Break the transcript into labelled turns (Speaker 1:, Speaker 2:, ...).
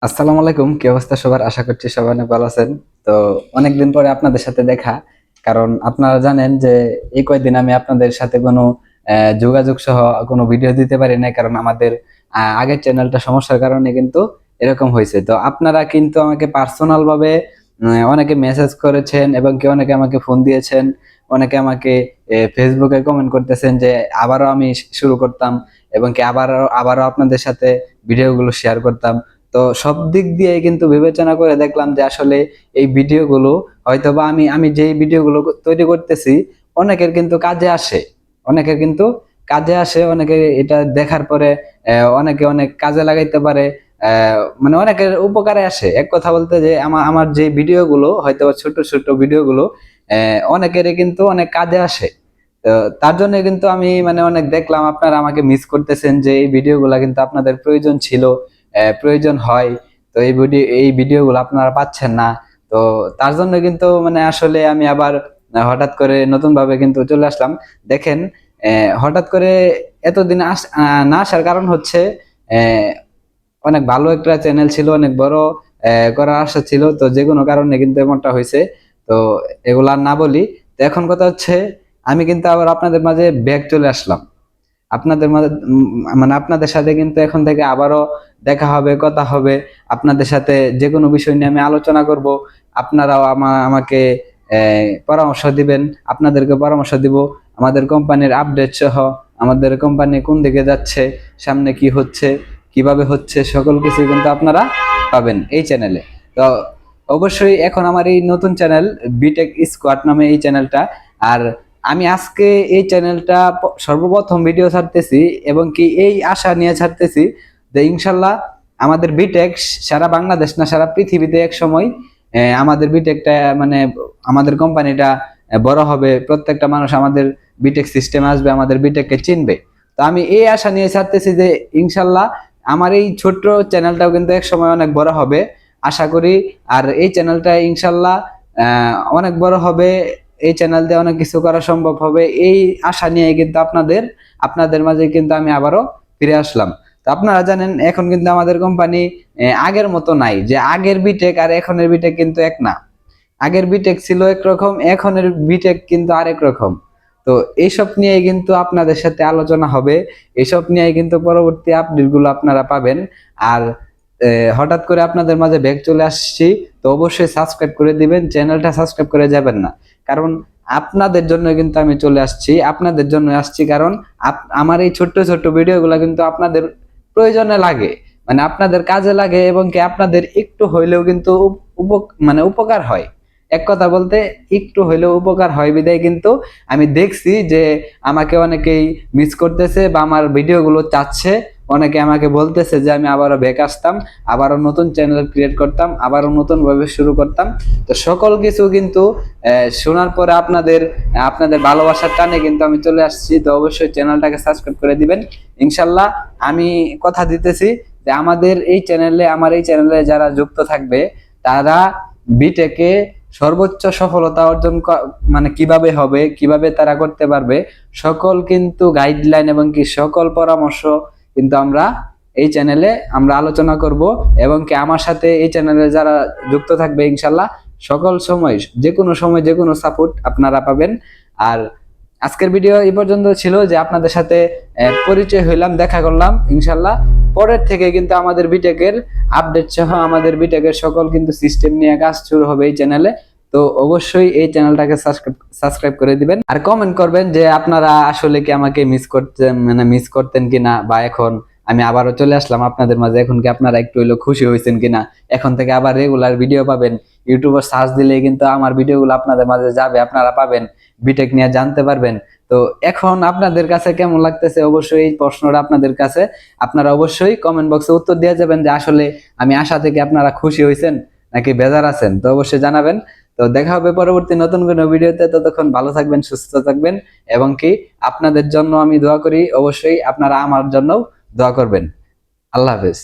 Speaker 1: আসসালামু আলাইকুম, কি অবস্থা সবার? আশা করছি সবাই অনেক ভালো আছেন। তো অনেকদিন পরে আপনাদের সাথে দেখা, কারণ আপনারা জানেন যে এই কয়েকদিন আমি আপনাদের সাথে কোনো যোগাযোগ সহ কোনো ভিডিও দিতে পারি না, কারণ আমাদের আগের চ্যানেলটা সমস্যার কারণে কিন্তু এরকম হয়েছে। তো আপনারা কিন্তু আমাকে পার্সোনাল ভাবে অনেকে মেসেজ করেছেন এবং কি অনেকে আমাকে ফোন দিয়েছেন, অনেকে আমাকে ফেসবুকে কমেন্ট করতেছেন যে আবারও আমি শুরু করতাম এবং কি আবারও আবারও আপনাদের সাথে ভিডিওগুলো শেয়ার করতাম। তো সব দিক দিয়ে কিন্তু বিবেচনা করে দেখলাম যে আসলে এই ভিডিওগুলো হয়তোবা আমি আমি যেই ভিডিওগুলো তৈরি করতেছি অনেকের কিন্তু কাজে আসে, অনেকের কিন্তু কাজে আসে, অনেকে এটা দেখার পরে অনেকে অনেক কাজে লাগাইতে পারে। মানে অনেকের উপকারে আসে। এক কথা বলতে যে আমার আমার যে ভিডিওগুলো হয়তোবা ছোট ছোট ভিডিওগুলো অনেকেরই কিন্তু অনেক কাজে আসে। তো তার জন্য কিন্তু আমি মানে অনেক দেখলাম আপনারা আমাকে মিস করতেছেন যে এই ভিডিওগুলো কিন্তু আপনাদের প্রয়োজন ছিল, প্রয়োজন হয়। তো এই ভিডিওগুলো আপনারা পাচ্ছেন না। তো তার জন্য কিন্তু মানে আসলে আমি আবার হঠাৎ করে নতুন ভাবে কিন্তু চলে আসলাম। দেখেন, হঠাৎ করে এতদিন না আসার কারণ হচ্ছে আহ, অনেক ভালো একটা চ্যানেল ছিল, অনেক বড় করার আশা ছিল, তো যে কোনো কারণে কিন্তু এমনটা হয়েছে। তো এগুলা আর না বলি। তো এখন কথা হচ্ছে আমি কিন্তু আবার আপনাদের মাঝে ব্যাক চলে আসলাম। আপনাদের মাঝে মানে আপনাদের সাথে কিন্তু এখন থেকে আবারও দেখা হবে, কথা হবে। আপনাদের সাথে যে কোনো বিষয় নিয়ে আমি আলোচনা করব। আপনারাও আমাকে পরামর্শ দিবেন, আপনাদেরকে পরামর্শ দিব। আমাদের কোম্পানির আপডেট সহ আমাদের কোম্পানি কোন দিকে যাচ্ছে, সামনে কি হচ্ছে, কিভাবে হচ্ছে, সকল কিছু কিন্তু আপনারা পাবেন এই চ্যানেলে। তো অবশ্যই এখন আমার এই নতুন চ্যানেল বিটেক স্কোয়াড নামে এই চ্যানেলটা। আর আমি আজকে এই চ্যানেলটা সর্বপ্রথম ভিডিও ছাড়তেছি এবং কি এই আশা নিয়ে ছাড়তেছি যে ইনশাল্লাহ আমাদের বিটেক সারা বাংলাদেশ না সারা পৃথিবীতে এক সময় আমাদের বিটেকটা মানে আমাদের কোম্পানিটা বড় হবে, প্রত্যেকটা মানুষ আমাদের বিটেক সিস্টেম আসবে, আমাদের বিটেককে চিনবে। তো আমি এই আশা নিয়ে ছাড়তেছি যে ইনশাল্লাহ আমার এই ছোট্ট চ্যানেলটাও কিন্তু এক সময় অনেক বড় হবে, আশা করি। আর এই চ্যানেলটা ইনশাল্লাহ অনেক বড় হবে, এই চ্যানেল দিয়ে অনেক কিছু করা সম্ভব হবে, এই আশা নিয়ে কিন্তু আপনাদের মাঝে কিন্তু আমি আবারও ফিরে আসলাম। তো আপনারা জানেন এখন কিন্তু আমাদের কোম্পানি আগের মতো নাই, যে আগের বিটেক আর এখনের বিটেক কিন্তু এক না। আগের বিটেক ছিল একরকম, এখনের বিটেক কিন্তু আরেক রকম। তো এইসব নিয়ে কিন্তু আপনাদের সাথে আলোচনা হবে, এসব নিয়ে কিন্তু পরবর্তী আপডেট গুলো আপনারা পাবেন। আর হঠাৎ করে আপনাদের মাঝে ব্যাগ চলে আসছি, তো অবশ্যই সাবস্ক্রাইব করে দিবেন, চ্যানেলটা সাবস্ক্রাইব করে যাবেন না। কারণ আপনাদের জন্য কিন্তু আমি চলে আসছি, আপনাদের জন্য আসছি, কারণ আমার এই ছোট্ট ছোট্ট ভিডিওগুলো কিন্তু আপনাদের প্রয়োজনে লাগে, মানে আপনাদের কাজে লাগে এবং কি আপনাদের একটু হইলেও কিন্তু মানে উপকার হয়। এক কথা বলতে একটু হইলেও উপকার হয় বিধায় কিন্তু আমি দেখছি যে আমাকে অনেকেই মিস করতেছে বা আমার ভিডিওগুলো চাচ্ছে, অনেকে আমাকে বলতেছে যে আমি আবারও ব্যাক আসতাম, আবারও নতুন চ্যানেল ক্রিয়েট করতাম, আবারও নতুন ভাবে শুরু করতাম। তো সকল কিছু কিন্তু শোনার পরে আপনাদের ভালোবাসার টানে কিন্তু আমি চলে আসছি। তো অবশ্যই চ্যানেলটাকে সাবস্ক্রাইব করে দিবেন ইনশাল্লাহ। আমি কথা দিতেছি যে আমার এই চ্যানেলে যারা যুক্ত থাকবে তারা বিটেকে সর্বোচ্চ সফলতা অর্জন মানে কিভাবে হবে, কিভাবে তারা করতে পারবে, সকল কিন্তু গাইডলাইন এবং কি সকল পরামর্শ কিন্তু এই চ্যানেলে আমরা আলোচনা করব। এবং কি আমার সাথে এই চ্যানেলে যারা যুক্ত থাকবে ইনশাল্লাহ সকল সময়, যে কোনো সময় যে কোনো সাপোর্ট আপনারা পাবেন। আর আজকের ভিডিও এই পর্যন্ত ছিল, যে আপনাদের সাথে পরিচয় হইলাম, দেখা করলাম। ইনশাল্লাহ পরের থেকে কিন্তু আমাদের বিটেকের আপডেট সহ আমাদের বিটেকের সকল কিন্তু সিস্টেম নিয়ে কাজ শুরু হবে এই চ্যানেলে। তো অবশ্যই এই চ্যানেলটাকে সাবস্ক্রাইব করে দিবেন আর কমেন্ট করবেন যে আপনারা আসলে কি আমাকে মিস করতেন কিনা, বা এখন আমি আবারও চলে আসলাম আপনাদের মাঝে, এখন কি আপনারা একটু হইলেও খুশি হয়েছেন কিনা, এখন থেকে আবার রেগুলার ভিডিও পাবেন। ইউটিউবে সার্চ দিলে কিন্তু আমার ভিডিওগুলো আপনাদের মাঝে যাবে, আপনারা পাবেন, বিটেক নিয়ে জানতে পারবেন। তো এখন আপনাদের কাছে কেমন লাগতেছে অবশ্যই এই প্রশ্নটা আপনাদের কাছে, আপনারা অবশ্যই কমেন্ট বক্সে উত্তর দিয়ে যাবেন যে আসলে আমি আশা থেকে আপনারা খুশি হয়েছেন নাকি বেজার আছেন, তো অবশ্যই জানাবেন। তো দেখা হবে পরবর্তী নতুন কোনো ভিডিওতে, ততক্ষণ ভালো থাকবেন, সুস্থ থাকবেন এবং কি আপনাদের জন্য আমি দোয়া করি, অবশ্যই আপনারা আমার জন্য দোয়া করবেন। আল্লাহ হাফেজ।